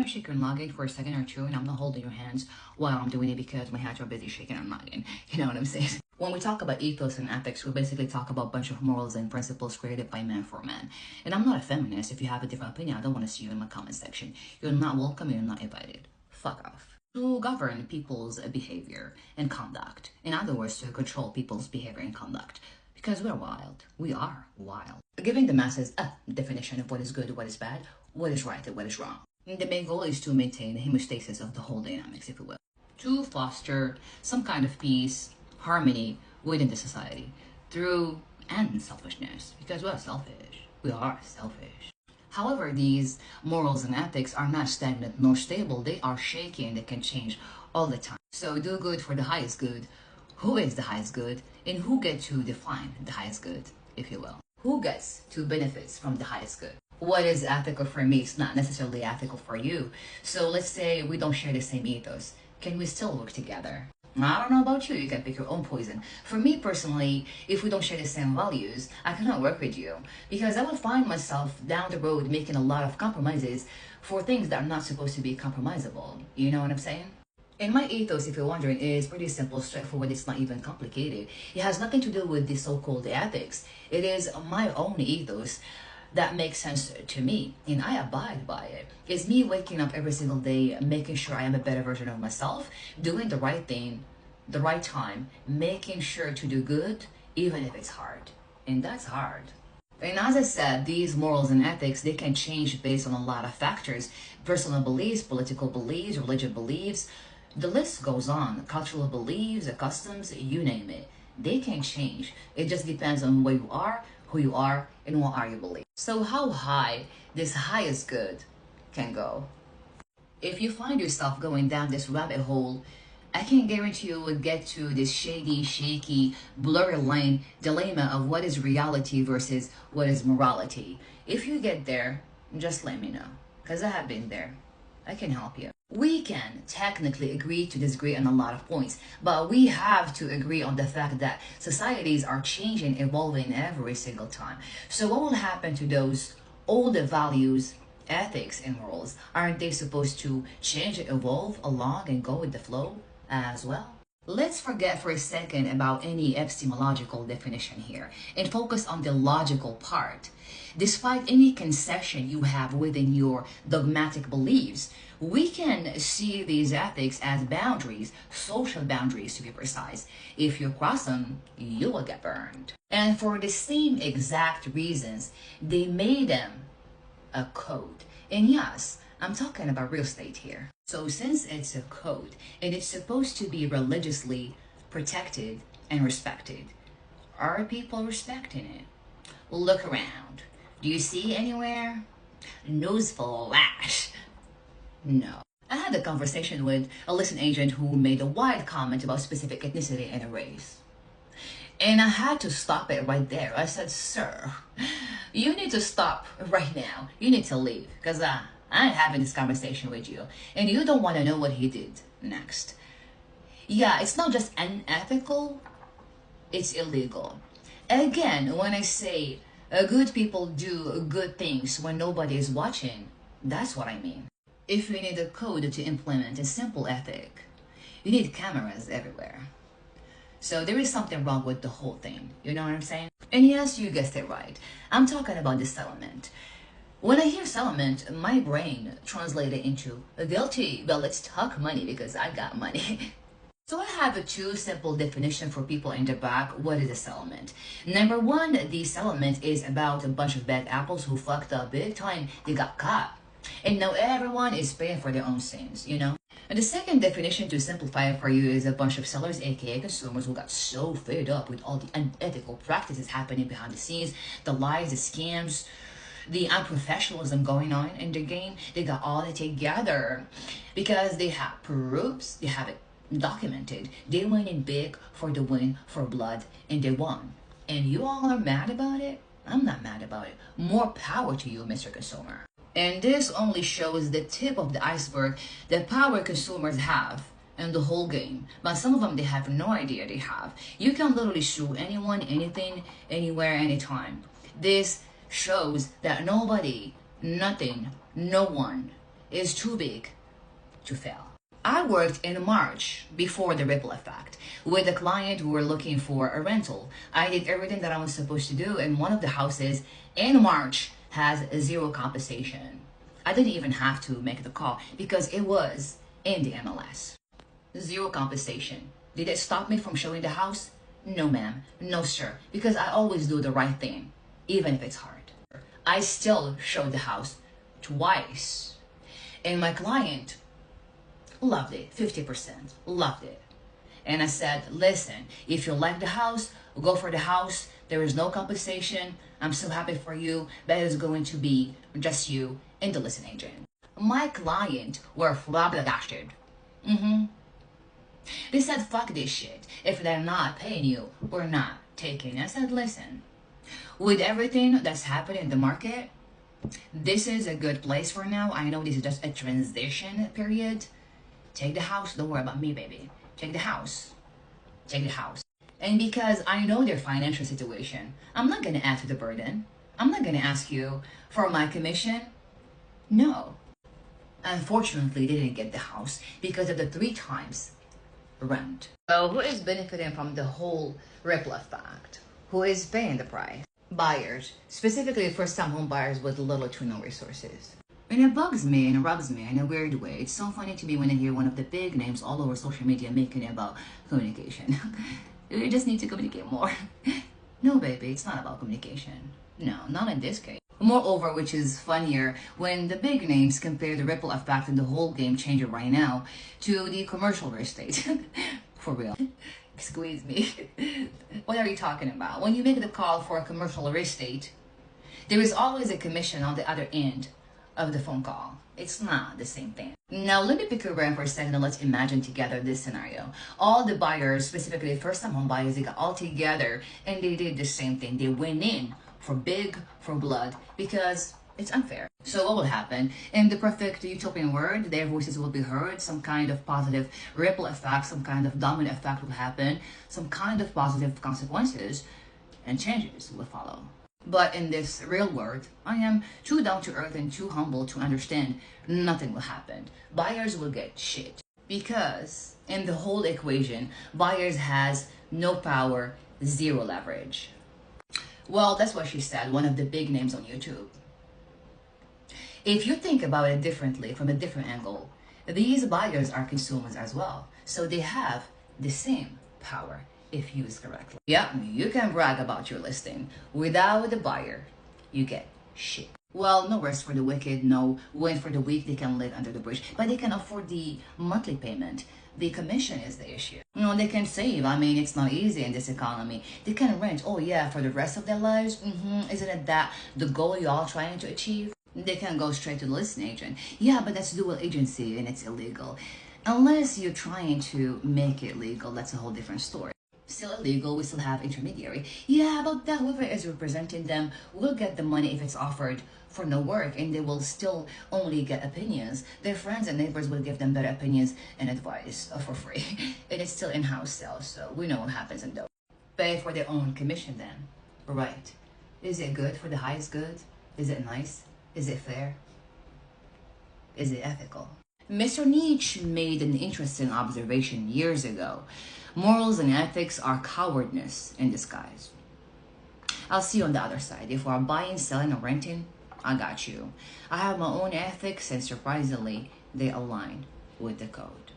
gonna shake your noggin for a second or two, and I'm not holding your hands while I'm doing it because my hands are busy shaking your noggin. You know what I'm saying? When we talk about ethos and ethics, we basically talk about a bunch of morals and principles created by man for man. And I'm not a feminist. If you have a different opinion, I don't want to see you in my comment section. You're not welcome, you're not invited. Fuck off. To govern people's behavior and conduct. In other words, to control people's behavior and conduct. Because we're wild. We are wild. Giving the masses a definition of what is good, what is bad, what is right, and what is wrong. And the main goal is to maintain the homeostasis of the whole dynamics, if you will. To foster some kind of peace, harmony within the society through unselfishness, because we're selfish. We are selfish. However, these morals and ethics are not stagnant nor stable. They are shaky and they can change all the time. So do good for the highest good. Who is the highest good? And who gets to define the highest good, if you will? Who gets to benefits from the highest good? What is ethical for me is not necessarily ethical for you. So let's say we don't share the same ethos. Can we still work together? I don't know about you, you can pick your own poison. For me personally, if we don't share the same values, I cannot work with you. Because I will find myself down the road making a lot of compromises for things that are not supposed to be compromisable. You know what I'm saying? And my ethos, if you're wondering, is pretty simple, straightforward, it's not even complicated. It has nothing to do with the so-called ethics. It is my own ethos that makes sense to me, and I abide by it. It's me waking up every single day, making sure I am a better version of myself, doing the right thing, the right time, making sure to do good, even if it's hard. And that's hard. And as I said, these morals and ethics, they can change based on a lot of factors. Personal beliefs, political beliefs, religious beliefs, the list goes on. Cultural beliefs, customs, you name it. They can change. It just depends on where you are, who you are, and what are you believe. So how high this highest good can go? If you find yourself going down this rabbit hole, I can guarantee you will get to this shady, shaky, blurry line dilemma of what is reality versus what is morality. If you get there, just let me know, because I have been there. I can help you. We can technically agree to disagree on a lot of points, but we have to agree on the fact that societies are changing, evolving every single time. So what will happen to those old values, ethics, and morals? Aren't they supposed to change and evolve along and go with the flow as well? Let's forget for a second about any epistemological definition here and focus on the logical part. Despite any concession you have within your dogmatic beliefs, we can see these ethics as boundaries, social boundaries to be precise. If you cross them, you will get burned. And for the same exact reasons, they made them a code. And yes, I'm talking about real estate here. So since it's a code and it's supposed to be religiously protected and respected, are people respecting it? Look around. Do you see anywhere? Newsflash. No. I had a conversation with a listing agent who made a wide comment about specific ethnicity and a race. And I had to stop it right there. I said, sir, you need to stop right now. You need to leave, because I'm having this conversation with you and you don't want to know what he did next. Yeah, it's not just unethical, it's illegal. Again, when I say good people do good things when nobody is watching, that's what I mean. If you need a code to implement a simple ethic, you need cameras everywhere. So there is something wrong with the whole thing, you know what I'm saying? And yes, you guessed it right. I'm talking about the settlement. When I hear settlement, my brain translated into guilty, but let's talk money because I got money. So I have a two simple definition for people in the back. What is a settlement? Number one, the settlement is about a bunch of bad apples who fucked up big time. They got caught. And now everyone is paying for their own sins, you know? And the second definition, to simplify it for you, is a bunch of sellers, aka consumers, who got so fed up with all the unethical practices happening behind the scenes, the lies, the scams, the unprofessionalism going on in the game. They got all it together because they have proofs, they have it documented. They went in big for the win, for blood, and they won. And you all are mad about it? I'm not mad about it. More power to you, Mr. Consumer. And this only shows the tip of the iceberg, the power consumers have in the whole game. But some of them, they have no idea they have. You can literally sue anyone, anything, anywhere, anytime. This shows that nobody, nothing, no one is too big to fail. I worked in March before the ripple effect with a client who were looking for a rental. I did everything that I was supposed to do, and one of the houses in March has zero compensation. I didn't even have to make the call because it was in the MLS. Zero compensation. Did it stop me from showing the house? No, ma'am. No, sir. Because I always do the right thing, even if it's hard. I still showed the house twice. And my client loved it, 50%, loved it. And I said, listen, if you like the house, go for the house. There is no compensation. I'm so happy for you. That is going to be just you and the listing agent. My client were flabbergasted. They said, fuck this shit. If they're not paying you, we're not taking. I said, listen, with everything that's happening in the market, this is a good place for now. I know this is just a transition period. Take the house. Don't worry about me, baby. Take the house. Take the house. And because I know their financial situation, I'm not going to add to the burden. I'm not going to ask you for my commission. No. Unfortunately, they didn't get the house because of the 3 times rent. So who is benefiting from the whole ripple effect? Who is paying the price? Buyers, specifically first-time home buyers with little to no resources. And it bugs me and it rubs me in a weird way. It's so funny to me when I hear one of the big names all over social media making it about communication. We just need to communicate more. No, baby, it's not about communication. No, not in this case. Moreover, which is funnier, when the big names compare the ripple effect and the whole game changer right now to the commercial real estate. For real. Squeeze me. What are you talking about? When you make the call for a commercial real estate, there is always a commission on the other end of the phone call. It's not the same thing. Now, let me pick your brain for a second and let's imagine together this scenario. All the buyers, specifically first-time home buyers, they got all together and they did the same thing. They went in for blood, because it's unfair. So what will happen? In the perfect utopian world, their voices will be heard, some kind of positive ripple effect, some kind of domino effect will happen, some kind of positive consequences and changes will follow. But in this real world, I am too down to earth and too humble to understand nothing will happen. Buyers will get shit. Because in the whole equation, buyers has no power, zero leverage. Well, that's what she said, one of the big names on YouTube. If you think about it differently, from a different angle, these buyers are consumers as well. So they have the same power if used correctly. Yeah, you can brag about your listing. Without the buyer, you get shit. Well, no rest for the wicked, no win for the weak. They can live under the bridge, but they can afford the monthly payment. The commission is the issue. You know, they can save. I mean, it's not easy in this economy. They can rent, oh yeah, for the rest of their lives. Isn't it that the goal you're all trying to achieve? They can go straight to the listing agent. Yeah, but that's dual agency and it's illegal. Unless you're trying to make it legal, that's a whole different story. Still illegal, we still have intermediary. Yeah, but that whoever is representing them will get the money if it's offered for no work, and they will still only get opinions. Their friends and neighbors will give them better opinions and advice for free. And it's still in-house sales, so we know what happens in those. Pay for their own commission then. Right. Is it good for the highest good? Is it nice? Is it fair? Is it ethical? Mr. Nietzsche made an interesting observation years ago. Morals and ethics are cowardness in disguise. I'll see you on the other side. If we're buying, selling, or renting, I got you. I have my own ethics, and surprisingly, they align with the code.